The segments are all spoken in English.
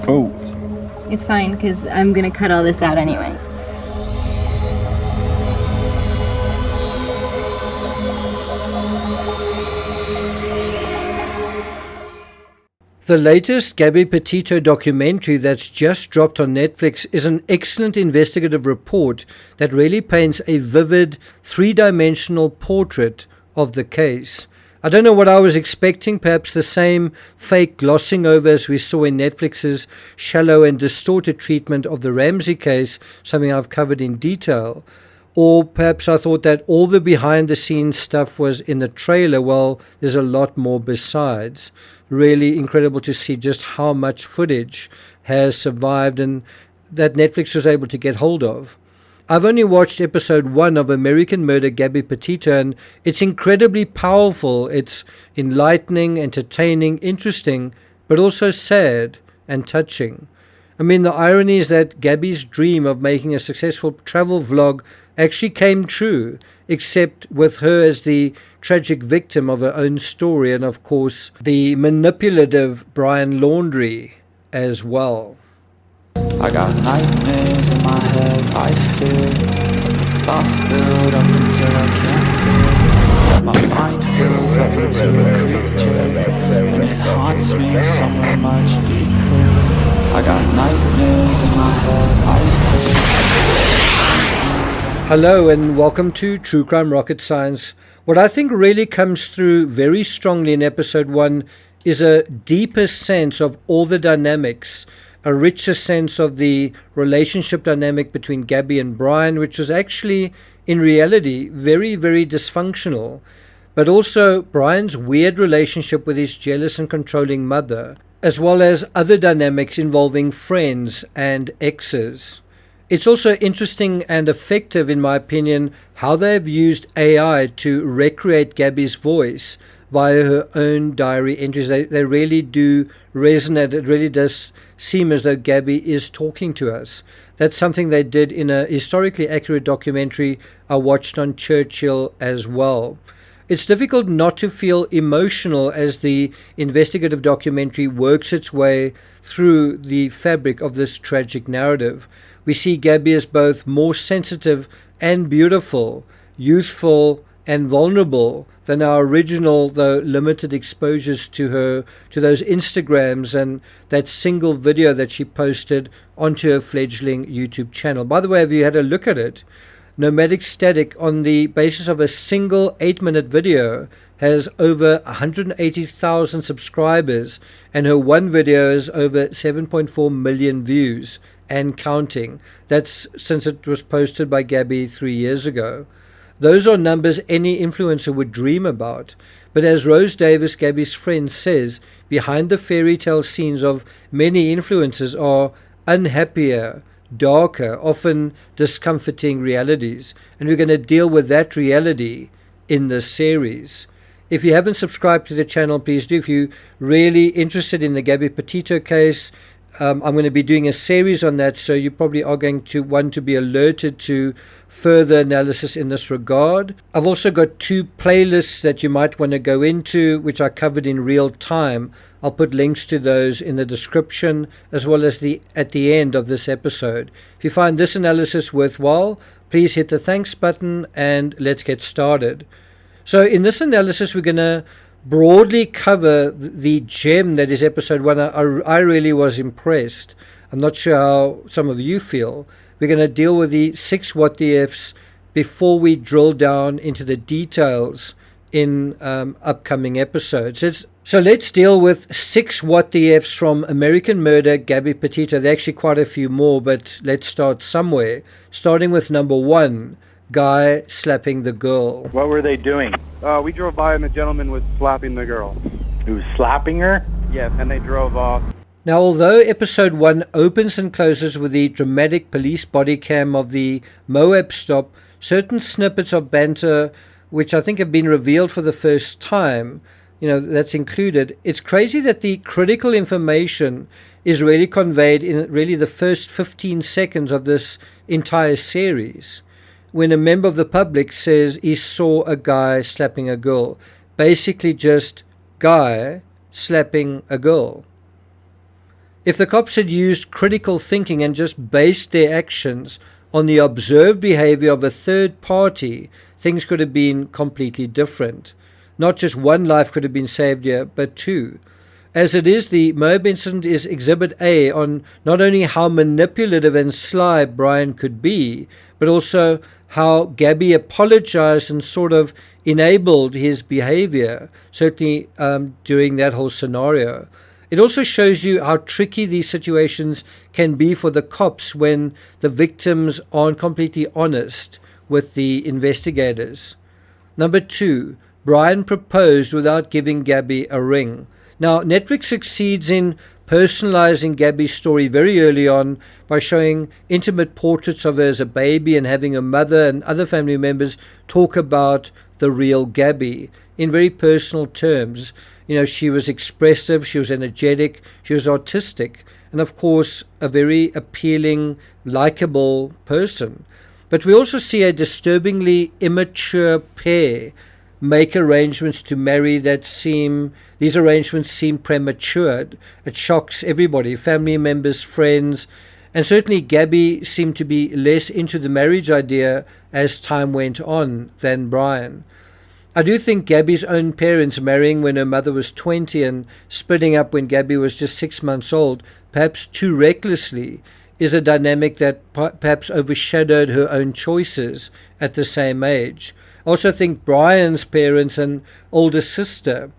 Oh. It's fine, because I'm going to cut all this out anyway. The latest Gabby Petito documentary that's just dropped on Netflix is an excellent investigative report that really paints a vivid, three-dimensional portrait of the case. I don't know what I was expecting, perhaps the same fake glossing over as we saw in Netflix's shallow and distorted treatment of the Ramsey case, something I've covered in detail. Or perhaps I thought that all the behind-the-scenes stuff was in the trailer. Well, there's a lot more besides. Really incredible to see just how much footage has survived and that Netflix was able to get hold of. I've only watched episode 1 of American Murder, Gabby Petito, and it's incredibly powerful. It's enlightening, entertaining, interesting, but also sad and touching. I mean, the irony is that Gabby's dream of making a successful travel vlog actually came true, except with her as the tragic victim of her own story and, of course, the manipulative Brian Laundrie as well. I got nightmares in my head, I fear thoughts build up until I can't feel. My mind fills up into a creature, and it haunts me somewhere much deeper. I got nightmares in my head, I fear. Hello and welcome to True Crime Rocket Science. What I think really comes through very strongly in episode 1 is a deeper sense of all the dynamics, a richer sense of the relationship dynamic between Gabby and Brian, which was actually, in reality, very, very dysfunctional. But also Brian's weird relationship with his jealous and controlling mother, as well as other dynamics involving friends and exes. It's also interesting and effective, in my opinion, how they have used AI to recreate Gabby's voice via her own diary entries. They really do resonate. It really does seem as though Gabby is talking to us. That's something they did in a historically accurate documentary I watched on Churchill as well. It's difficult not to feel emotional as the investigative documentary works its way through the fabric of this tragic narrative. We see Gabby as both more sensitive and beautiful, youthful and vulnerable than our original, though limited, exposures to her, to those Instagrams and that single video that she posted onto her fledgling YouTube channel. By the way, have you had a look at it? Nomadic Static, on the basis of a single 8-minute video, has over 180,000 subscribers, and her one video has over 7.4 million views and counting. That's since it was posted by Gabby 3 years ago. Those are numbers any influencer would dream about. But as Rose Davis, Gabby's friend, says, behind the fairy tale scenes of many influencers are unhappier, darker, often discomforting realities. And we're going to deal with that reality in this series. If you haven't subscribed to the channel, please do. If you're really interested in the Gabby Petito case, I'm going to be doing a series on that, so you probably are going to want to be alerted to further analysis in this regard. I've also got 2 playlists that you might want to go into, which I covered in real time. I'll put links to those in the description as well as at the end of this episode. If you find this analysis worthwhile, please hit the thanks button and let's get started. So in this analysis, we're going to broadly cover the gem that is episode 1. I really was impressed. I'm not sure how some of you feel. We're going to deal with the 6 what the ifs before we drill down into the details in upcoming episodes. So let's deal with 6 what the ifs from American Murder, Gabby Petito. There are actually quite a few more, but let's start somewhere. Starting with number 1, guy slapping the girl. What were they doing? We drove by and the gentleman was slapping the girl. He was slapping her? Yes, and they drove off. Now, although episode 1 opens and closes with the dramatic police body cam of the Moab stop, certain snippets of banter, which I think have been revealed for the first time, that's included. It's crazy that the critical information is really conveyed in really the first 15 seconds of this entire series, when a member of the public says he saw a guy slapping a girl. Basically just guy slapping a girl. If the cops had used critical thinking and just based their actions on the observed behavior of a third party, things could have been completely different. Not just one life could have been saved here, but two. As it is, the Moab incident is Exhibit A on not only how manipulative and sly Brian could be, but also how Gabby apologized and sort of enabled his behavior, certainly during that whole scenario. It also shows you how tricky these situations can be for the cops when the victims aren't completely honest with the investigators. Number 2, Brian proposed without giving Gabby a ring. Now, Netflix succeeds in personalizing Gabby's story very early on by showing intimate portraits of her as a baby and having her mother and other family members talk about the real Gabby in very personal terms. You know, she was expressive, she was energetic, she was artistic, and of course, a very appealing, likable person. But we also see a disturbingly immature pair make arrangements to marry these arrangements seem premature. It shocks everybody, family members, friends, and certainly Gabby seemed to be less into the marriage idea as time went on than Brian. I do think Gabby's own parents marrying when her mother was 20 and splitting up when Gabby was just 6 months old, perhaps too recklessly, is a dynamic that perhaps overshadowed her own choices at the same age. I also think Brian's parents and older sister,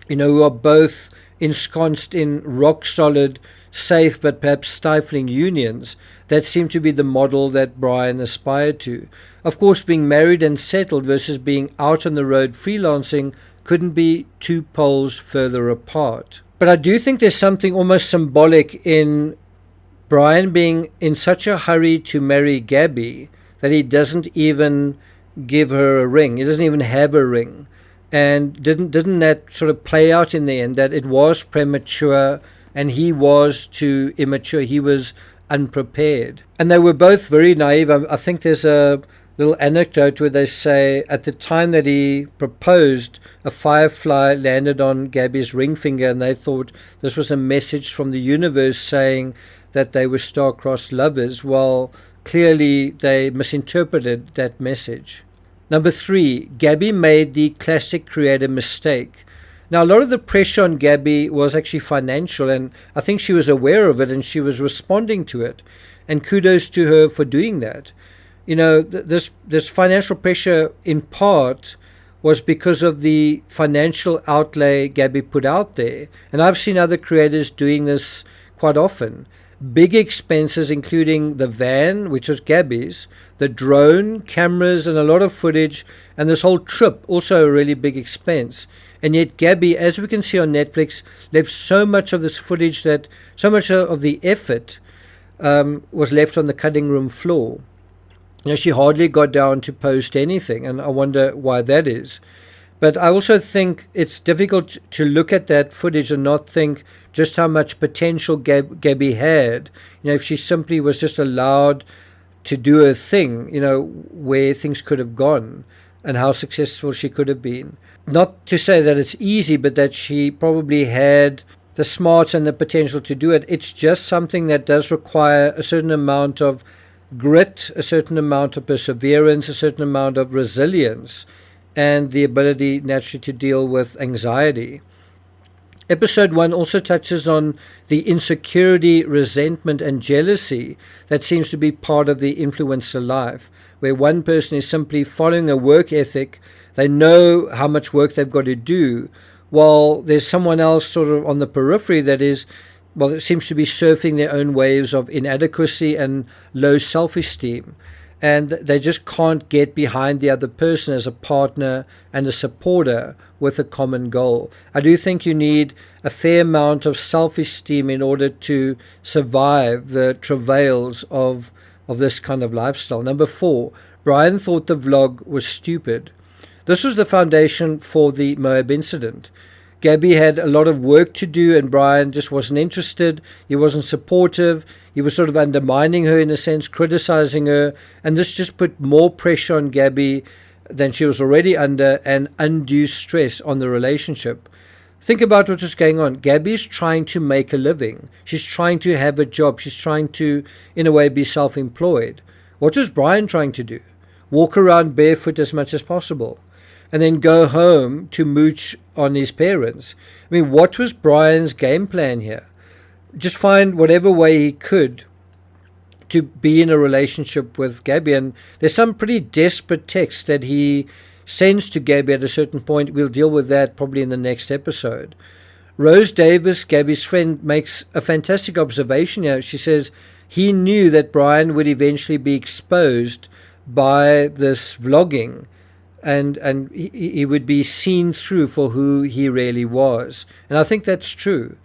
who are both ensconced in rock-solid, safe but perhaps stifling unions, that seemed to be the model that Brian aspired to. Of course, being married and settled versus being out on the road freelancing couldn't be two poles further apart. But I do think there's something almost symbolic in Brian being in such a hurry to marry Gabby that he doesn't even give her a ring. He doesn't even have a ring. And didn't that sort of play out in the end, that it was premature and he was too immature, he was unprepared. And they were both very naive. I think there's a little anecdote where they say at the time that he proposed, a firefly landed on Gabby's ring finger and they thought this was a message from the universe saying that they were star-crossed lovers. Well, clearly they misinterpreted that message. Number 3, Gabby made the classic creative mistake. Now, a lot of the pressure on Gabby was actually financial, and I think she was aware of it and she was responding to it. And kudos to her for doing that. This financial pressure in part was because of the financial outlay Gabby put out there. And I've seen other creators doing this quite often. Big expenses, including the van, which was Gabby's, the drone, cameras, and a lot of footage, and this whole trip, also a really big expense. And yet Gabby, as we can see on Netflix, left so much of this footage that so much of the effort was left on the cutting room floor. She hardly got down to post anything, and I wonder why that is. But I also think it's difficult to look at that footage and not think just how much potential Gabby had. If she simply was just allowed to do her thing, where things could have gone and how successful she could have been. Not to say that it's easy, but that she probably had the smarts and the potential to do it. It's just something that does require a certain amount of grit, a certain amount of perseverance, a certain amount of resilience, and the ability naturally to deal with anxiety. Episode 1 also touches on the insecurity, resentment, and jealousy that seems to be part of the influencer life, where one person is simply following a work ethic. They know how much work they've got to do, while there's someone else sort of on the periphery that is, well, it seems to be surfing their own waves of inadequacy and low self-esteem. And they just can't get behind the other person as a partner and a supporter with a common goal. I do think you need a fair amount of self-esteem in order to survive the travails of this kind of lifestyle. Number 4, Brian thought the vlog was stupid. This was the foundation for the Moab incident. Gabby had a lot of work to do and Brian just wasn't interested. He wasn't supportive. He was sort of undermining her in a sense, criticizing her. And this just put more pressure on Gabby than she was already under and undue stress on the relationship. Think about what was going on. Gabby's trying to make a living. She's trying to have a job. She's trying to, in a way, be self-employed. What was Brian trying to do? Walk around barefoot as much as possible and then go home to mooch on his parents. I mean, what was Brian's game plan here? Just find whatever way he could to be in a relationship with Gabby. And there's some pretty desperate text that he sends to Gabby at a certain point. We'll deal with that probably in the next episode. Rose Davis, Gabby's friend, makes a fantastic observation here. She says he knew that Brian would eventually be exposed by this vlogging, and he would be seen through for who he really was. And I think that's true.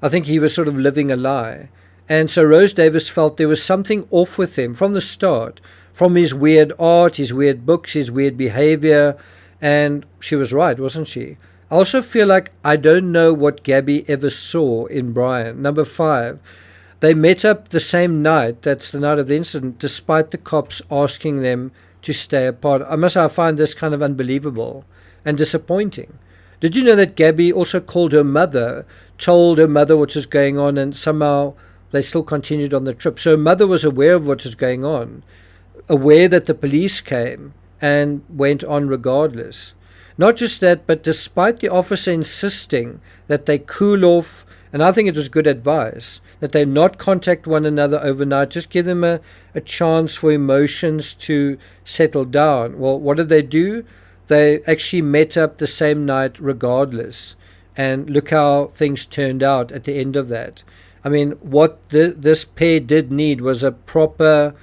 I think he was sort of living a lie. And so Rose Davis felt there was something off with him from the start, from his weird art, his weird books, his weird behavior. And she was right, wasn't she? I also feel like I don't know what Gabby ever saw in Brian. Number 5, they met up the same night, that's the night of the incident, despite the cops asking them to stay apart. I must say, I find this kind of unbelievable and disappointing. Did you know that Gabby also called her mother, told her mother what was going on, and somehow they still continued on the trip? So her mother was aware of what was going on, aware that the police came, and went on regardless. Not just that, but despite the officer insisting that they cool off, and I think it was good advice, that they not contact one another overnight, just give them a chance for emotions to settle down. Well, what did they do? They actually met up the same night regardless. And look how things turned out at the end of that. I mean, what this pair did need was a proper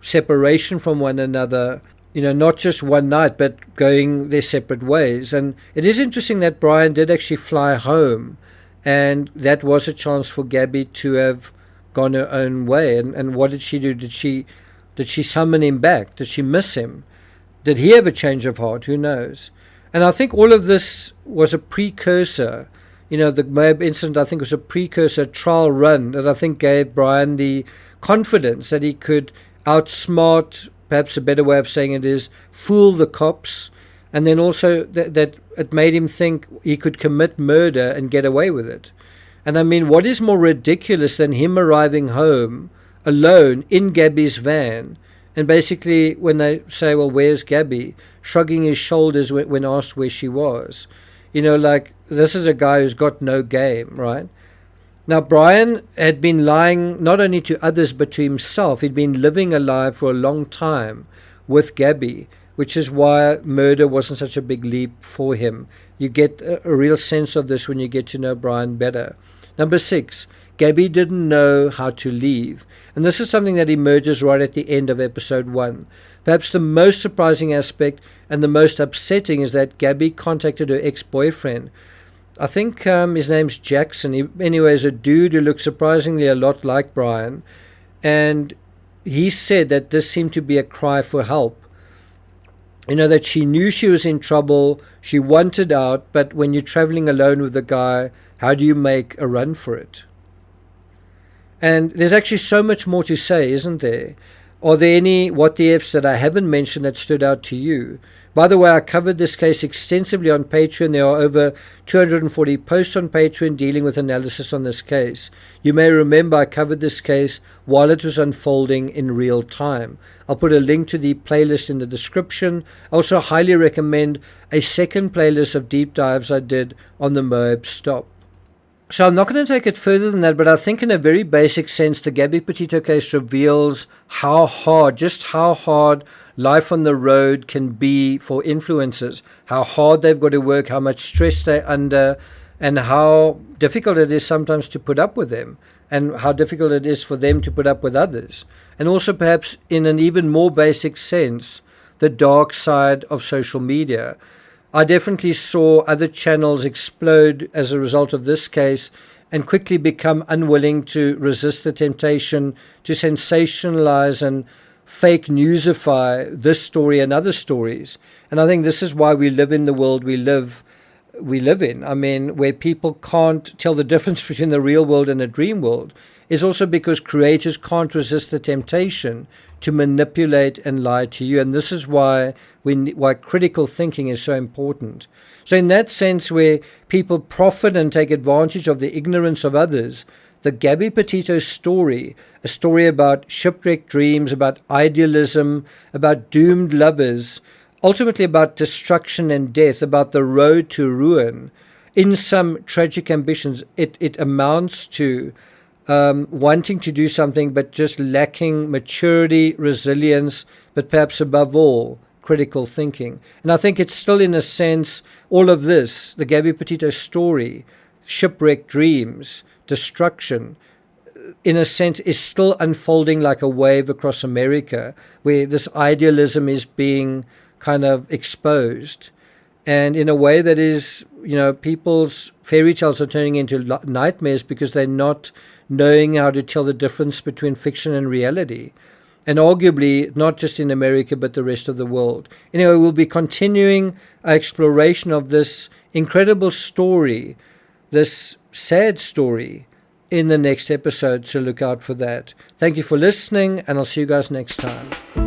separation from one another, not just one night, but going their separate ways. And it is interesting that Brian did actually fly home, and that was a chance for Gabby to have gone her own way. And what did she do? Did she summon him back? Did she miss him? Did he have a change of heart? Who knows? And I think all of this was a precursor. The Moab incident, I think, was a precursor trial run that I think gave Brian the confidence that he could outsmart, perhaps a better way of saying it is, fool the cops. And then also that it made him think he could commit murder and get away with it. And I mean, what is more ridiculous than him arriving home alone in Gabby's van, and basically when they say, well, where's Gabby, shrugging his shoulders when asked where she was. This is a guy who's got no game, right? Now, Brian had been lying not only to others but to himself. He'd been living a lie for a long time with Gabby, which is why murder wasn't such a big leap for him. You get a real sense of this when you get to know Brian better. Number 6, Gabby didn't know how to leave. And this is something that emerges right at the end of episode 1. Perhaps the most surprising aspect and the most upsetting is that Gabby contacted her ex-boyfriend. I think his name's Jackson. Anyways, a dude who looks surprisingly a lot like Brian. And he said that this seemed to be a cry for help. That she knew she was in trouble, she wanted out, but when you're traveling alone with a guy, how do you make a run for it? And there's actually so much more to say, isn't there? Are there any what the ifs that I haven't mentioned that stood out to you? By the way, I covered this case extensively on Patreon. There are over 240 posts on Patreon dealing with analysis on this case. You may remember I covered this case while it was unfolding in real time. I'll put a link to the playlist in the description. I also highly recommend a second playlist of deep dives I did on the Moab stop. So I'm not going to take it further than that, but I think in a very basic sense, the Gabby Petito case reveals how hard life on the road can be for influencers, how hard they've got to work, how much stress they're under, and how difficult it is sometimes to put up with them, and how difficult it is for them to put up with others. And also perhaps in an even more basic sense, the dark side of social media. I definitely saw other channels explode as a result of this case and quickly become unwilling to resist the temptation to sensationalize and fake newsify this story and other stories. And I think this is why we live in the world we live in. I mean, where people can't tell the difference between the real world and a dream world is also because creators can't resist the temptation to manipulate and lie to you. And this is why critical thinking is so important. So in that sense, where people profit and take advantage of the ignorance of others, the Gabby Petito story, a story about shipwrecked dreams, about idealism, about doomed lovers, ultimately about destruction and death, about the road to ruin, in some tragic ambitions, it amounts to wanting to do something but just lacking maturity, resilience, but perhaps above all, critical thinking. And I think it's still, in a sense, all of this, the Gabby Petito story, shipwrecked dreams, destruction, in a sense, is still unfolding like a wave across America, where this idealism is being kind of exposed. And in a way that is, people's fairy tales are turning into nightmares because they're not knowing how to tell the difference between fiction and reality. And arguably, not just in America, but the rest of the world. Anyway, we'll be continuing our exploration of this incredible story, this sad story, in the next episode, so look out for that. Thank you for listening, and I'll see you guys next time.